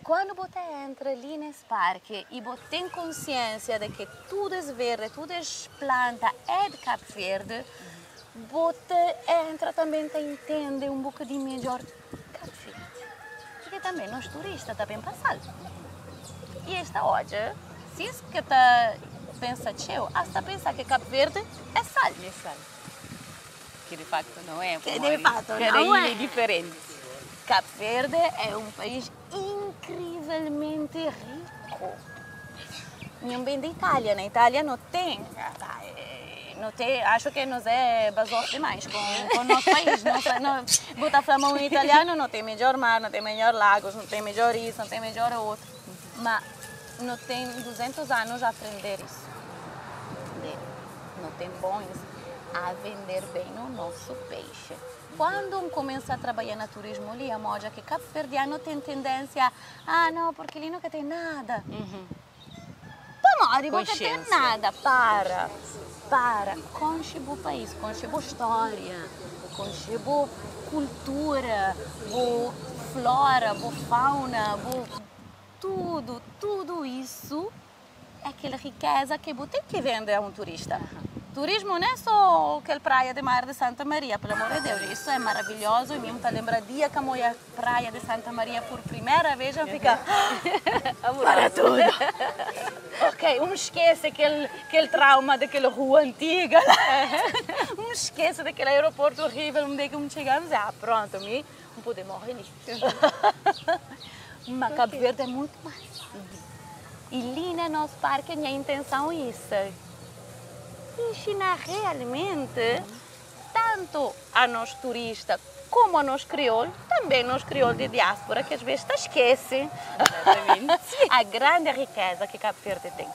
quando você entra ali nesse parque e você tem consciência de que tudo é verde, tudo é planta, é de Cabo Verde, você entra também e entende um bocadinho melhor Cabo Verde. Porque também nós turistas também passamos. E esta hoje, se isso que está pensativo, hasta pensar que Cabo Verde é sal. É sal. Que de facto não é. Que de facto não é. Diferente. Cabo Verde é um país incrivelmente rico. Não vem da Itália, na Itália não tem. Não tem, acho que nós é basoso demais com o nosso país. Bota a mão em italiano, não tem melhor mar, não tem melhor lagos, não tem melhor isso, não tem melhor outro. Mas não tem 200 anos a aprender isso. Não tem bons a vender bem o nosso peixe. Quando começa a trabalhar no turismo ali, a moda que Cabo Verdeano tem tendência a, não, porque ali nunca tem nada. Tomara, porque tem nada. Para. Conche o país, conche a história, conche a cultura, a flora, a fauna, tudo isso é aquela riqueza que você tem que vender a um turista. Turismo não é só aquela praia de Mar de Santa Maria, pelo amor de Deus, isso é maravilhoso. E mesmo está lembrando dia que eu fui à praia de Santa Maria por primeira vez, eu fico para tudo. Ok, esquece aquele trauma daquela rua antiga, esquece daquele aeroporto horrível onde chegamos, pronto, não podemos morrer ali. Mas Cabo Verde é muito mais. E ali no nosso parque a minha intenção é isso. Ensinar realmente tanto a nós turistas como a nós crioulos, também nós crioulos de diáspora, que às vezes esquecem a grande riqueza que Cabo Verde tem.